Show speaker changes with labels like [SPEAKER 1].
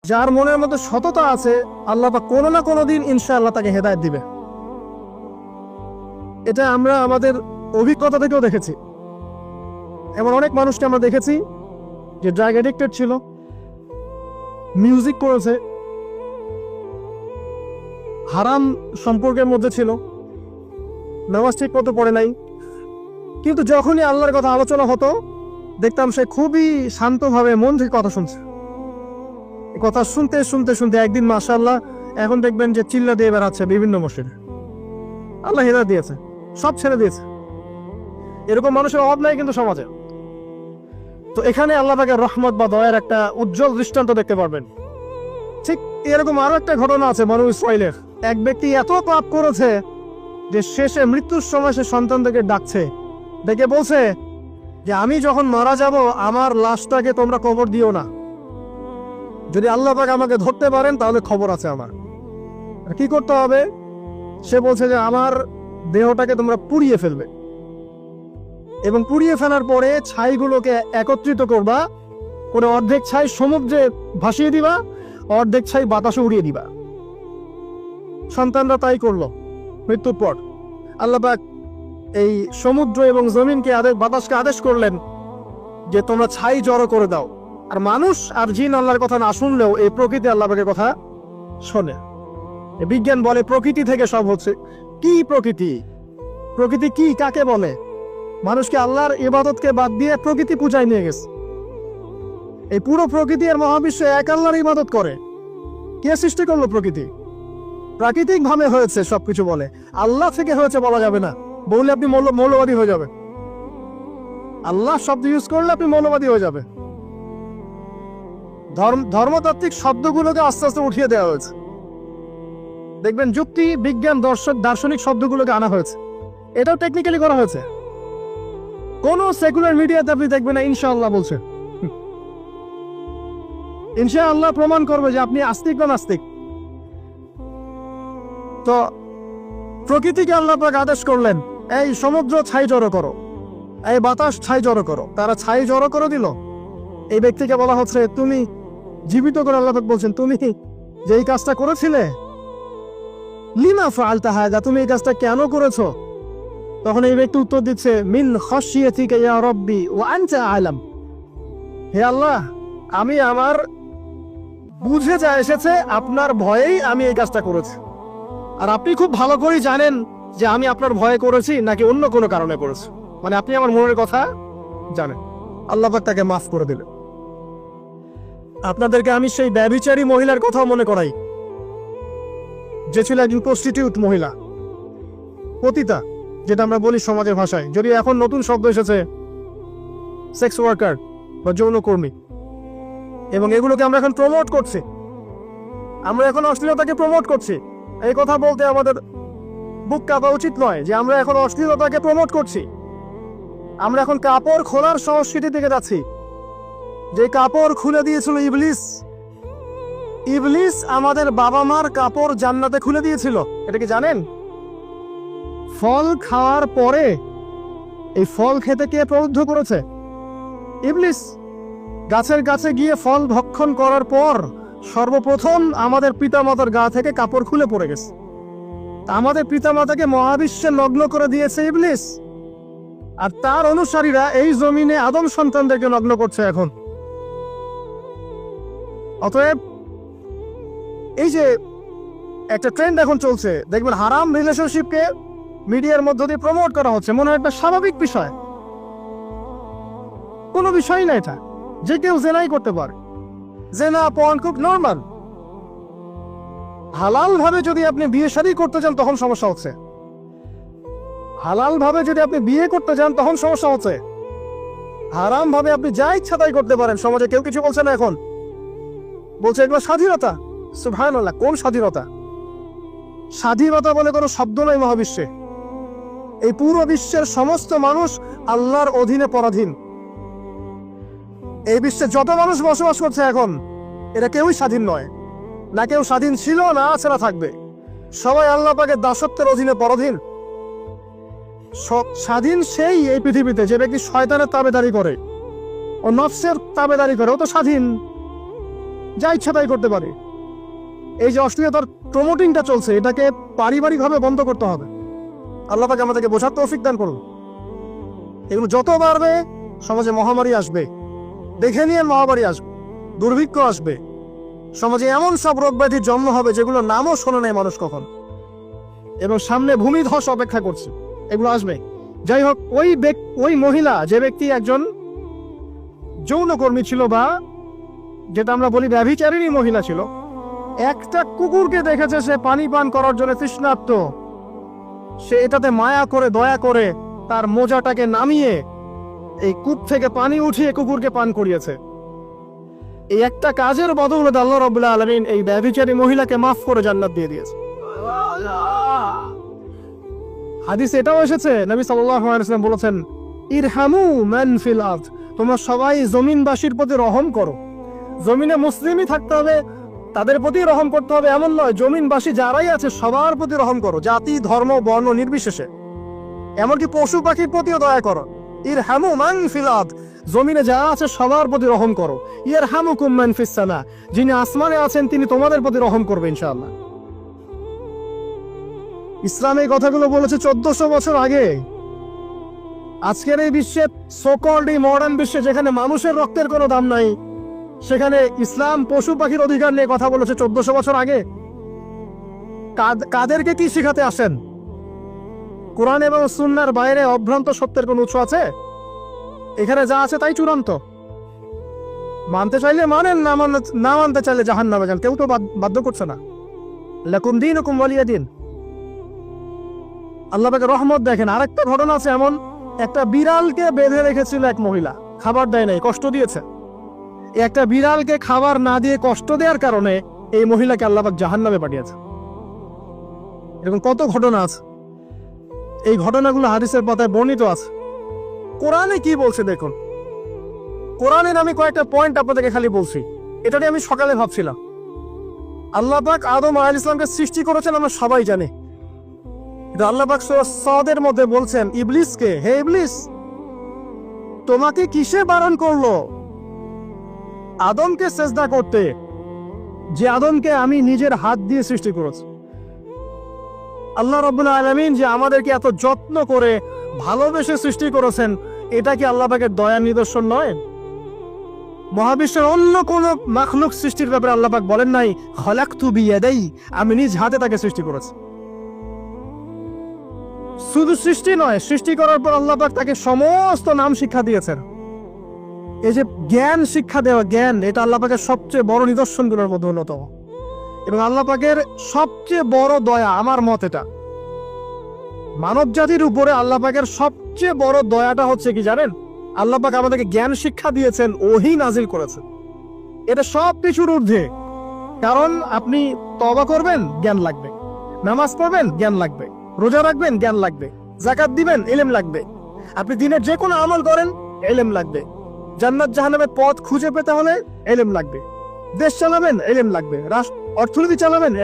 [SPEAKER 1] যার মনের মধ্যে সততা আছে আল্লাহ পাক কোনো না কোনো দিন ইনশাআল্লাহ তাকে হেদায়েত দিবে। এটা আমরা আমাদের অভিজ্ঞতা থেকেও দেখেছি। এমন অনেক মানুষকে আমরা দেখেছি যে ড্রাগ অ্যাডিক্টেড ছিল, মিউজিক করেছে, হারাম সম্পর্কের মধ্যে ছিল, নামাজ ঠিক মতো পড়ে নাই, কিন্তু যখনই আল্লাহর কথা আলোচনা হতো দেখতাম সে খুবই শান্তভাবে মন থেকে কথা শুনছে। কথা শুনতে শুনতে শুনতে একদিন মাশাআল্লাহ এখন দেখবেন যে চিল্লা দিয়ে বেড়াচ্ছে বিভিন্ন মসজিদে। আল্লাহ হেদায়েত দিয়েছে, সব ছেড়ে দিয়েছে। এরকম মানুষের অভাব নাই কিন্তু সমাজে। তো এখানে আল্লাহ পাকের রহমত বা দয়ার একটা উজ্জ্বল দৃষ্টান্ত দেখতে পারবেন। ঠিক এরকম আরো একটা ঘটনা আছে বনু ইসরাইলের। এক ব্যক্তি এত পাপ করেছে যে শেষে মৃত্যুর সময় সে সন্তানদেরকে ডাকছে, ডেকে বলছে যে আমি যখন মারা যাব আমার লাশটাকে তোমরা কবর দিও না, যদি আল্লাহ পাক আমাকে ধরতে পারেন তাহলে খবর আছে আমার। কি করতে হবে? সে বলছে যে আমার দেহটাকে তোমরা পুড়িয়ে ফেলবে এবং পুড়িয়ে ফেলার পরে ছাইগুলোকে একত্রিত করবা, করে অর্ধেক ছাই সমুদ্রে ভাসিয়ে দিবা, অর্ধেক ছাই বাতাসে উড়িয়ে দিবা। সন্তানরা তাই করলো। মৃত্যুর পর আল্লাহ পাক এই সমুদ্র এবং জমিনকে বাতাসকে আদেশ করলেন যে তোমরা ছাই জড়ো করে দাও। আর মানুষ আর জিন আল্লাহর কথা না শুনলেও এই প্রকৃতি আল্লাহ পাকের কথা শোনে। বিজ্ঞান বলে প্রকৃতি থেকে সব হচ্ছে। কি প্রকৃতি? প্রকৃতি কি, কাকে বলে? মানুষকে আল্লাহর ইবাদতকে বাদ দিয়ে প্রকৃতি পূজায় নিয়ে গেছে। এই পুরো প্রকৃতি আর মহাবিশ্ব এক আল্লাহর ইবাদত করে। কে সৃষ্টি করলো প্রকৃতি? প্রাকৃতিক ভাবে হয়েছে সবকিছু বলে, আল্লাহ থেকে হয়েছে বলা যাবে না। বললে আপনি মৌলবাদী হয়ে যাবে। আল্লাহ শব্দ ইউজ করলে আপনি মৌলবাদী হয়ে যাবে। ধর্মতাত্ত্বিক শব্দগুলোকে আস্তে আস্তে উঠিয়ে দেওয়া হয়েছে। দেখবেন যুক্তি, বিজ্ঞান, দার্শনিক শব্দগুলোকে আনা হয়েছে। এটাও টেকনিক্যালি করা হয়েছে। কোন সেকুলার মিডিয়াতে আপনি দেখবেন না ইনশাআল্লাহ বলছে। ইনশাআল্লাহ প্রমাণ করবে যে আপনি আস্তিক না নাস্তিক। তো প্রকৃতিকে আল্লাহ পাক আদেশ করলেন এই সমুদ্র ছাই জড়ো করো, এই বাতাস ছাই জড়ো করো। তারা ছাই জড়ো করে দিল। এই ব্যক্তিকে বলা হচ্ছে তুমি জীবিত করে আল্লাহ পাক বলছেন তুমি যে এই কাজটা করেছিলে, লিমা ফাআলতা হাযা, তুমি এই কাজটা কেন করেছো? তখন এই ব্যক্তি উত্তর দিচ্ছে মিন খাশিয়াতিকা ইয়া রাব্বি ওয়া আনতা আ'লাম। হে আল্লাহ, আমি আমার বুঝে যা এসেছে আপনার ভয়েই আমি এই কাজটা করেছি, আর আপনি খুব ভালো করেই জানেন যে আমি আপনার ভয়ে করেছি নাকি অন্য কোনো কারণে করেছি। মানে আপনি আমার মনের কথা জানেন। আল্লাহ পাক তাকে মাফ করে দিলেন। আপনাদেরকে আমি সেই ব্যভিচারী মহিলার কথাও মনে করাই, যে ছিল একজন প্রস্টিটিউট মহিলা, পতিতা, যেটা আমরা বলি সমাজের ভাষায়। যদি এখন নতুন শব্দ এসেছে সেক্স ওয়ার্কার বা যৌনকর্মী, এবং এগুলোকে আমরা এখন প্রমোট করছি। আমরা এখন অশ্লীলতাকে প্রমোট করছি। এই কথা বলতে আমাদের বুক কাঁপা উচিত নয় যে আমরা এখন অশ্লীলতাকে প্রমোট করছি। আমরা এখন কাপড় খোলার সংস্কৃতি থেকে যাচ্ছি। যে কাপড় খুলে দিয়েছিল ইবলিস। ইবলিস আমাদের বাবা মার কাপড় জান্নাতে খুলে দিয়েছিল, এটা কি জানেন? ফল খাওয়ার পরে এই ফল খেতে কে প্রলুব্ধ করেছে? ইবলিস। গাছের কাছে গিয়ে ফল ভক্ষণ করার পর সর্বপ্রথম আমাদের পিতামাতার গা থেকে কাপড় খুলে পড়ে গেছে। আমাদের পিতামাতাকে মহাবিশ্বে নগ্ন করে দিয়েছে ইবলিস, আর তার অনুসারীরা এই জমিনে আদম সন্তানদেরকে নগ্ন করছে এখন। অতএব এই যে একটা ট্রেন্ড এখন চলছে, দেখবেন হারাম রিলেশনশিপকে মিডিয়ার মধ্য দিয়ে প্রমোট করা হচ্ছে, মনে হয় একটা স্বাভাবিক বিষয়। কোনো বিষয় না এটা, যে কেউ জেনাই করতে পারে। জেনা পর্ন খুব নর্মাল। হালাল ভাবে যদি আপনি বিয়ে শাদী করতে চান তখন সমস্যা হচ্ছে। হালাল ভাবে যদি আপনি বিয়ে করতে চান তখন সমস্যা হচ্ছে। হারাম ভাবে আপনি যা ইচ্ছা তাই করতে পারেন, সমাজে কেউ কিছু বলছে না। এখন বলছে এগুলো স্বাধীনতা। সুবহানাল্লাহ, কোন স্বাধীনতা? স্বাধীনতা বলে কোনো শব্দ নয় মহাবিশ্বে। এই পুরো বিশ্বের সমস্ত মানুষ আল্লাহর অধীনে পরাধীন। এই বিশ্বে যত মানুষ বসবাস করছে এখন, এরা কেউই স্বাধীন নয়। না কেউ স্বাধীন ছিল, না আছে, না থাকবে। সবাই আল্লাহ পাকের দাসত্বের অধীনে পরাধীন। স্বাধীন সেই এই পৃথিবীতে যে ব্যক্তি শয়তানের তাবেদারি করে ও নফসের তাবেদারি করে, ও তো স্বাধীন। যা ইচ্ছা তাই করতে পারে। এই যে অশ্লীলতার প্রমোটিংটা চলছে, এটাকে পারিবারিকভাবে বন্ধ করতে হবে। আল্লাহ পাক আমাদেরকে বোঝার তৌফিক দান করুন। এগুলো যত বাড়বে সমাজে মহামারী আসবে, দেখে নিয়ে মহামারী আসবে, দুর্ভিক্ষ আসবে, সমাজে এমন সব রোগ ব্যাধির জন্ম হবে যেগুলো নামও শোনে নাই মানুষ কখন, এবং সামনে ভূমিধস অপেক্ষা করছে, এগুলো আসবে। যাই হোক, ওই মহিলা, যে ব্যক্তি একজন যৌনকর্মী ছিল, বা যেটা আমরা বলি ব্যভিচারিণী মহিলা ছিল, একটা কুকুরকে দেখেছে সে পানি পান করার জন্য তৃষ্ণার্ত, সে এটাতে মায়া করে দয়া করে তার মোজাটাকে নামিয়ে এই কূপ থেকে পানি উঠিয়ে কুকুরকে পান করিয়েছে। এই একটা কাজের বদৌলতে আল্লাহ রাব্বুল আলামিন এই ব্যভিচারী মহিলাকে মাফ করে জান্নাত দিয়ে দিয়েছে। হাদিসে এটাও এসেছে, নবী সাল্লাল্লাহু আলাইহি ওয়াসাল্লাম বলেছেন, ইরহামু মান ফিল আরদ, তোমরা সবাই জমিনবাসীর প্রতি রহম করো। জমিনে মুসলিমই থাকতে হবে, তাদের প্রতি রহম করতে হবে এমন নয়, জমিনবাসী যারাই আছে সবার প্রতি রহম করো, জাতি ধর্ম বর্ণ নির্বিশেষে, এমনকি পশু পাখির প্রতিও দয়া করো। ইরহামু মান ফিল আরদ, জমিনে যারা আছে সবার প্রতি রহম করো। ইয়ারহামুকুম মান ফিস সামা, যিনি আসমানে আছেন তিনি তোমাদের প্রতি রহম করবে ইনশাআল্লাহ। ইসলাম এই কথাগুলো বলেছে 1400 বছর আগে। আজকের এই বিশ্বে, সোকল্ড এই মডার্ন বিশ্বে, যেখানে মানুষের রক্তের কোনো দাম নাই, সেখানে ইসলাম পশু পাখির অধিকার নিয়ে কথা বলেছে 1400 বছর আগে। কাদেরকে কি শিখাতে আসেন? কোরআন এবং সুন্নাহর বাইরে অভ্রান্ত সত্যের কোন উৎস আছে? এখানে যা আছে তাই চূড়ান্ত। মানতে চাইলে মানেন, না মানতে চাইলে জাহান্নামে যান, কেউ তো বাধ্য করছে না। লাকুম দীনুকুম ওয়ালিয়া দিন। আল্লাহ পাকের রহমত দেখেন। আরেকটা ঘটনা আছে এমন, একটা বিড়ালকে বেঁধে রেখেছিল এক মহিলা, খাবার দেয় নাই, কষ্ট দিয়েছে। একটা বিড়ালকে খাবার না দিয়ে কষ্ট দেওয়ার কারণে এই মহিলাকে আল্লাহ পাক জাহান্নামে পাঠিয়েছে। এরকম কত ঘটনা আছে, এই ঘটনাগুলো হাদিসের পাতায় বর্ণিত আছে। কোরআনে কি বলছে দেখুন। কোরআনের আমি কয়েকটা পয়েন্ট আপনাদেরকে খালি বলছি, এটা নিয়ে আমি সকালে ভাবছিলাম। আল্লাহ পাক আদম আলাইহিস সালামকে সৃষ্টি করেছেন আমরা সবাই জানি। আল্লাহ পাক সূরা সাদের মধ্যে বলছেন ইবলিসকে, হে ইবলিস, তোমাকে কিসে বারণ করলো আদমকে সেজদা করতে, যে আদমকে আমি নিজের হাত দিয়ে সৃষ্টি করেছি। আল্লাহ রাব্বুল আলামিন যে আমাদেরকে এত যত্ন করে ভালোবেসে সৃষ্টি করেছেন, এটা কি আল্লাহ পাকের দয়ার নিদর্শন নয়? মহাবিশ্বের অন্য কোন মাখলুক সৃষ্টির ব্যাপারে আল্লাহ পাক বলেন নাই খলাকতু বিয়াদাই, আমি নিজ হাতে তাকে সৃষ্টি করেছি। শুধু সৃষ্টি নয়, সৃষ্টি করার পর আল্লাহ পাক তাকে সমস্ত নাম শিক্ষা দিয়েছেন। এই যে জ্ঞান শিক্ষা দেওয়া, জ্ঞান, এটা আল্লাহ পাকের সবচেয়ে বড় নিদর্শনগুলোর মধ্যে অন্যতম। এবং আল্লাহ পাকের সবচেয়ে বড় দয়া, আমার মত এটা, মানব জাতির উপরে আল্লাহ পাকের সবচেয়ে বড় দয়াটা হচ্ছে কি জানেন? আল্লাহ পাক আমাদেরকে জ্ঞান শিক্ষা দিয়েছেন, ওহী নাজিল করেছেন। এটা সব কিছুর ঊর্ধ্বে। কারণ আপনি তওবা করবেন, জ্ঞান লাগবে। নামাজ পড়বেন, জ্ঞান লাগবে। রোজা রাখবেন, জ্ঞান লাগবে। যাকাত দিবেন, ইলম লাগবে। আপনি দিনের যে কোনো আমল করেন, ইলম লাগবে। জান্নাত জাহান্নামের পথ খুঁজে পেতে হলে ইলম লাগবে। দেশ চালাবেন, ইলম লাগবে। অর্থনীতি চালাবেন,